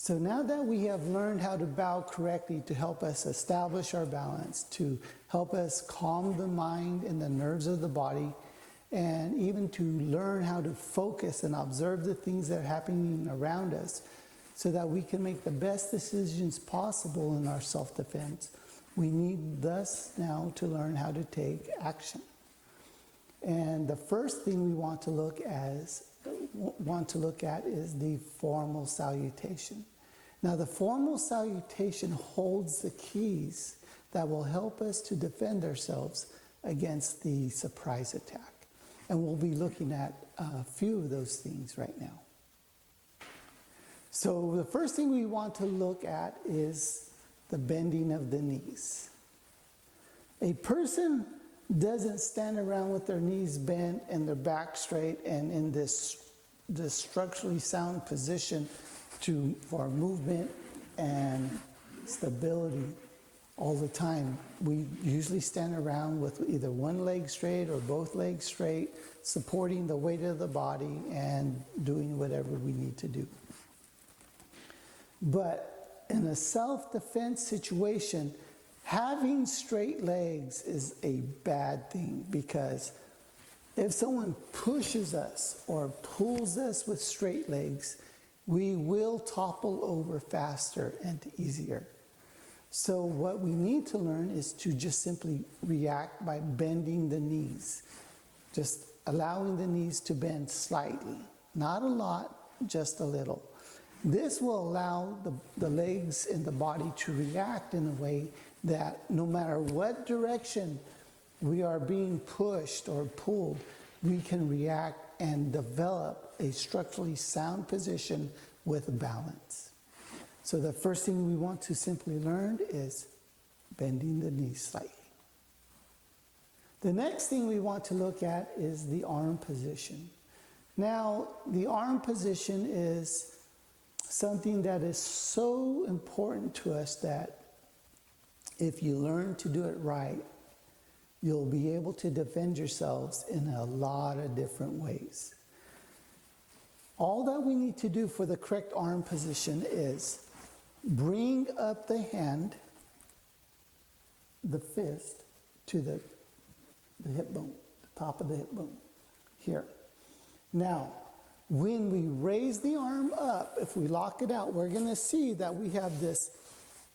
So now that we have learned how to bow correctly to help us establish our balance, to help us calm the mind and the nerves of the body, and even to learn how to focus and observe the things that are happening around us so that we can make the best decisions possible in our self-defense, we need thus now to learn how to take action. And the first thing we want to look at is the formal salutation. Now, the formal salutation holds the keys that will help us to defend ourselves against the surprise attack. And we'll be looking at a few of those things right now. So the first thing we want to look at is the bending of the knees. A person doesn't stand around with their knees bent and their back straight and in this structurally sound position for movement and stability all the time. We usually stand around with either one leg straight or both legs straight, supporting the weight of the body and doing whatever we need to do. But in a self-defense situation, having straight legs is a bad thing, because if someone pushes us or pulls us with straight legs, we will topple over faster and easier. So what we need to learn is to just simply react by bending the knees. Just allowing the knees to bend slightly. Not a lot, just a little. This will allow the legs and the body to react in a way that no matter what direction we are being pushed or pulled, we can react and develop a structurally sound position with balance. So the first thing we want to simply learn is bending the knees slightly. The next thing we want to look at is the arm position. Now, the arm position is something that is so important to us that if you learn to do it right, you'll be able to defend yourselves in a lot of different ways. All that we need to do for the correct arm position is bring up the hand, the fist, to the hip bone, the top of the hip bone, here. Now, when we raise the arm up, if we lock it out, we're going to see that we have this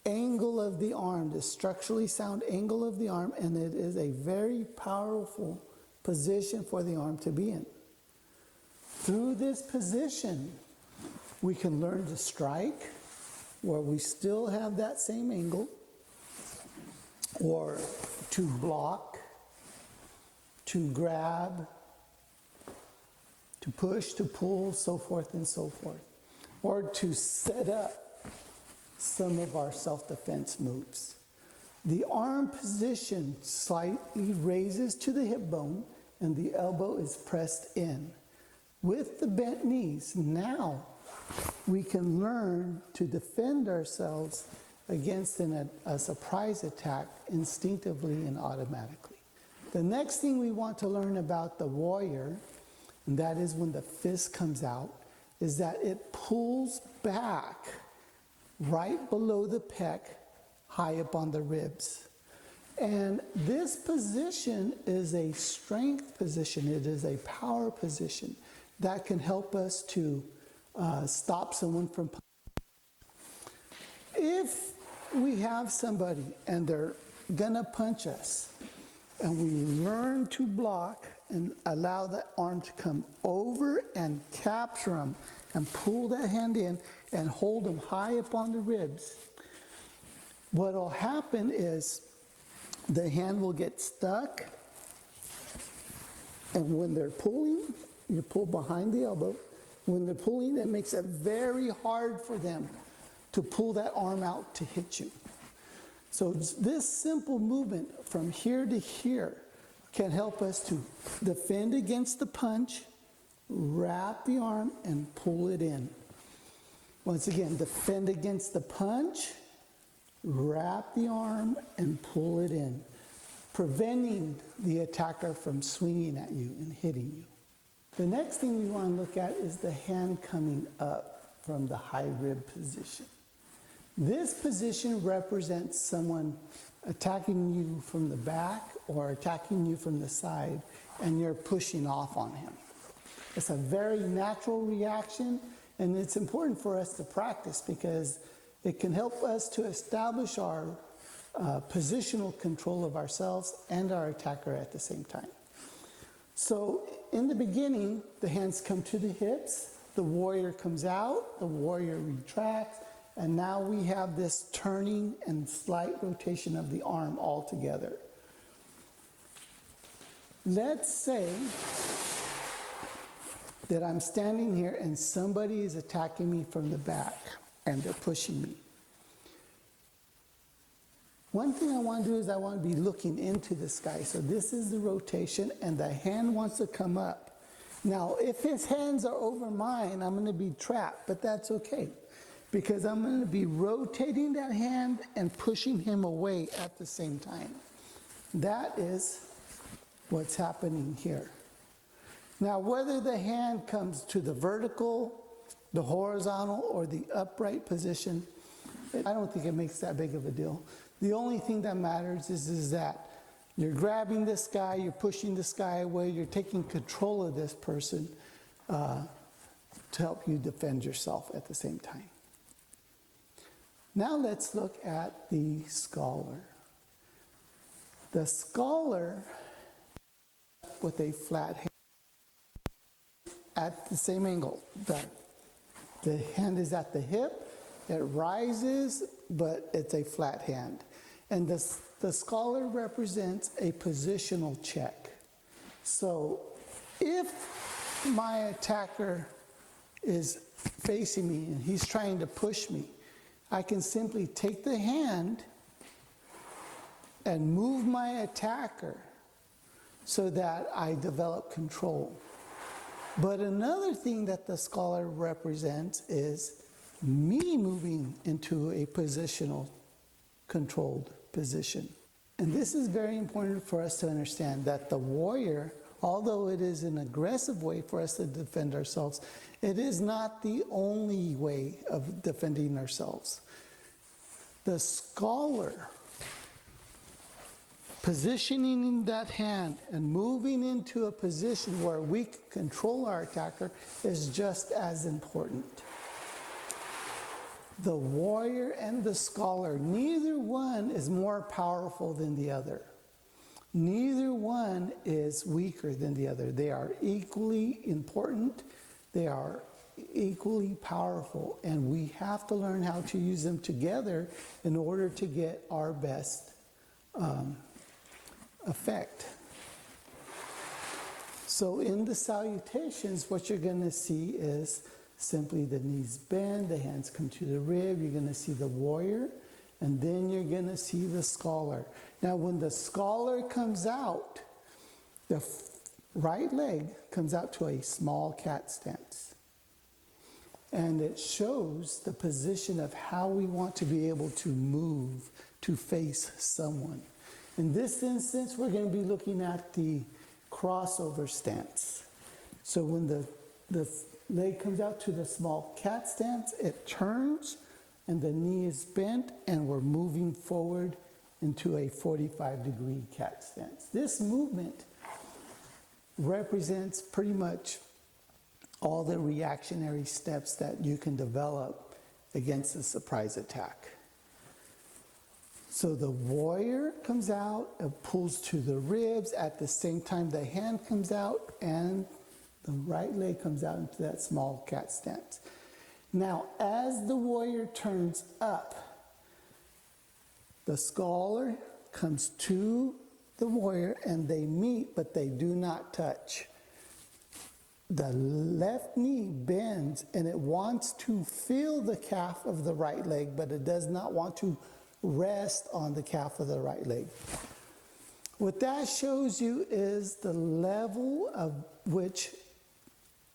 angle of the arm, this structurally sound angle of the arm, and it is a very powerful position for the arm to be in. Through this position, we can learn to strike, where we still have that same angle, or to block, to grab, to push, to pull, so forth and so forth, or to set up some of our self-defense moves. The arm position slightly raises to the hip bone and the elbow is pressed in. With the bent knees, now we can learn to defend ourselves against a surprise attack instinctively and automatically. The next thing we want to learn about the warrior, and that is when the fist comes out, is that it pulls back right below the pec, high up on the ribs. And this position is a strength position. It is a power position that can help us to stop someone from punching. If we have somebody and they're gonna punch us, and we learn to block and allow that arm to come over and capture them and pull that hand in and hold them high up on the ribs, what will happen is the hand will get stuck, and when they're pulling, you pull behind the elbow. When they're pulling, it makes it very hard for them to pull that arm out to hit you. So this simple movement from here to here can help us to defend against the punch, wrap the arm, and pull it in. Once again, defend against the punch, wrap the arm, and pull it in, preventing the attacker from swinging at you and hitting you. The next thing we want to look at is the hand coming up from the high rib position. This position represents someone attacking you from the back or attacking you from the side, and you're pushing off on him. It's a very natural reaction, and it's important for us to practice because it can help us to establish our positional control of ourselves and our attacker at the same time. So in the beginning, the hands come to the hips, the warrior comes out, the warrior retracts, and now we have this turning and slight rotation of the arm all together. Let's say that I'm standing here and somebody is attacking me from the back and they're pushing me. One thing I want to do is I want to be looking into this guy. So this is the rotation and the hand wants to come up. Now, if his hands are over mine, I'm going to be trapped, but that's okay because I'm going to be rotating that hand and pushing him away at the same time. That is what's happening here. Now, whether the hand comes to the vertical, the horizontal, or the upright position, I don't think it makes that big of a deal. The only thing that matters is that you're grabbing this guy, you're pushing this guy away, you're taking control of this person to help you defend yourself at the same time. Now let's look at the scholar. The scholar with a flat hand at the same angle. The hand is at the hip, it rises, but it's a flat hand. And the scholar represents a positional check. So if my attacker is facing me and he's trying to push me, I can simply take the hand and move my attacker so that I develop control. But another thing that the scholar represents is me moving into a positional controlled position. And this is very important for us to understand that the warrior, although it is an aggressive way for us to defend ourselves, it is not the only way of defending ourselves. The scholar positioning that hand and moving into a position where we can control our attacker is just as important. The warrior and the scholar, neither one is more powerful than the other. Neither one is weaker than the other. They are equally important. They are equally powerful. And we have to learn how to use them together in order to get our best effect. So in the salutations, what you're going to see is simply the knees bend, the hands come to the rib, you're going to see the warrior, and then you're going to see the scholar. Now when the scholar comes out, the right leg comes out to a small cat stance. And it shows the position of how we want to be able to move to face someone. In this instance, we're going to be looking at the crossover stance. So when the leg comes out to the small cat stance, it turns and the knee is bent and we're moving forward into a 45-degree cat stance. This movement represents pretty much all the reactionary steps that you can develop against a surprise attack. So the warrior comes out, it pulls to the ribs, at the same time the hand comes out and the right leg comes out into that small cat stance. Now, as the warrior turns up, the scholar comes to the warrior and they meet, but they do not touch. The left knee bends and it wants to feel the calf of the right leg, but it does not want to rest on the calf of the right leg. What that shows you is the level of which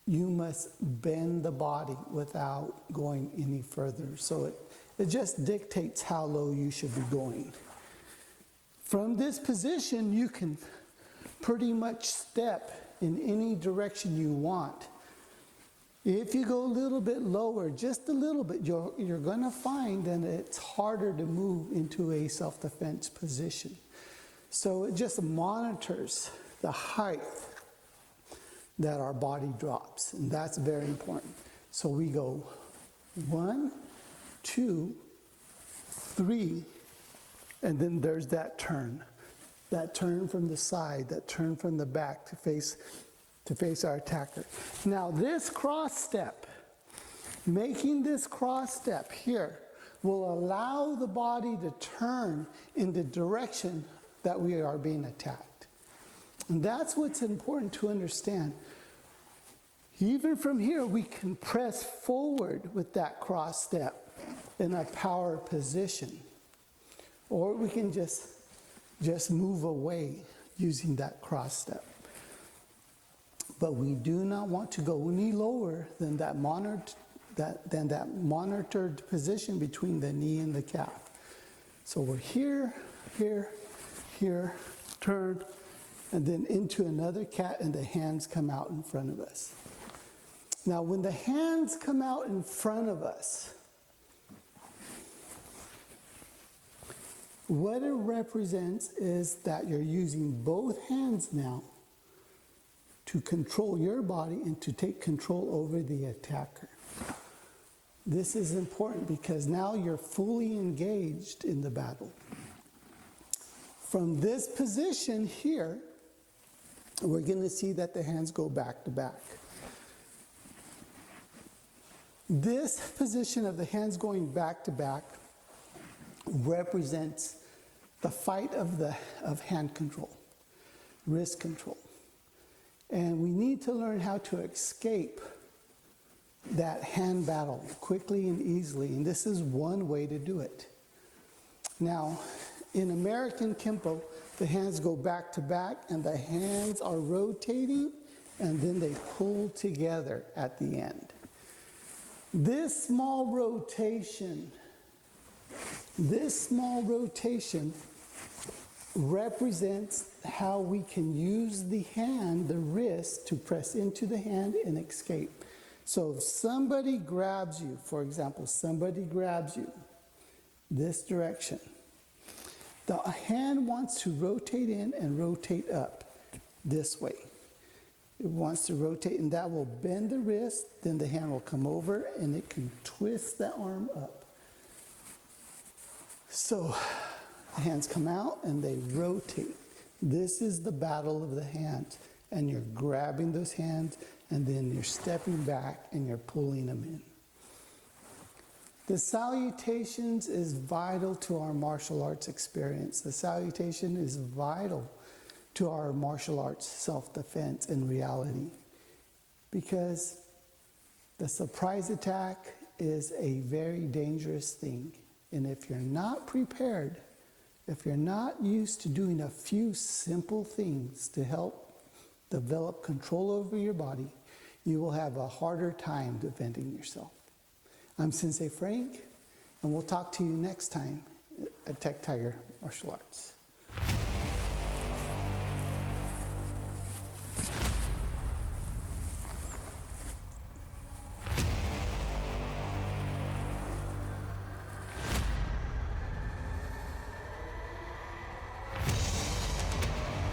you must bend the body without going any further. So it just dictates how low you should be going. From this position, you can pretty much step in any direction you want. If you go a little bit lower, just a little bit, you're going to find that it's harder to move into a self-defense position. So it just monitors the height that our body drops, and that's very important. So we go 1, 2, 3, and then there's that turn from the side, that turn from the back to face our attacker. Now this cross step, making this cross step here, will allow the body to turn in the direction that we are being attacked. And that's what's important to understand. Even from here, we can press forward with that cross step in a power position. Or we can just move away using that cross step. But we do not want to go any lower than that monitored position between the knee and the calf. So we're here, here, here, turn, and then into another cat, and the hands come out in front of us. Now, when the hands come out in front of us, what it represents is that you're using both hands now to control your body and to take control over the attacker. This is important because now you're fully engaged in the battle. From this position here, we're going to see that the hands go back to back. This position of the hands going back to back represents the fight of hand control, wrist control. And we need to learn how to escape that hand battle quickly and easily. And this is one way to do it. Now, in American Kenpo, the hands go back to back and the hands are rotating and then they pull together at the end. This small rotation represents how we can use the hand, the wrist, to press into the hand and escape. So if somebody grabs you, for example, somebody grabs you this direction, the hand wants to rotate in and rotate up this way. It wants to rotate, and that will bend the wrist, then the hand will come over and it can twist the arm up. So the hands come out and they rotate. This is the battle of the hands. And you're grabbing those hands and then you're stepping back and you're pulling them in. The salutations is vital to our martial arts experience. The salutation is vital to our martial arts self-defense in reality. Because the surprise attack is a very dangerous thing. And if you're not prepared, if you're not used to doing a few simple things to help develop control over your body, you will have a harder time defending yourself. I'm Sensei Frank, and we'll talk to you next time at Tech Tiger Martial Arts.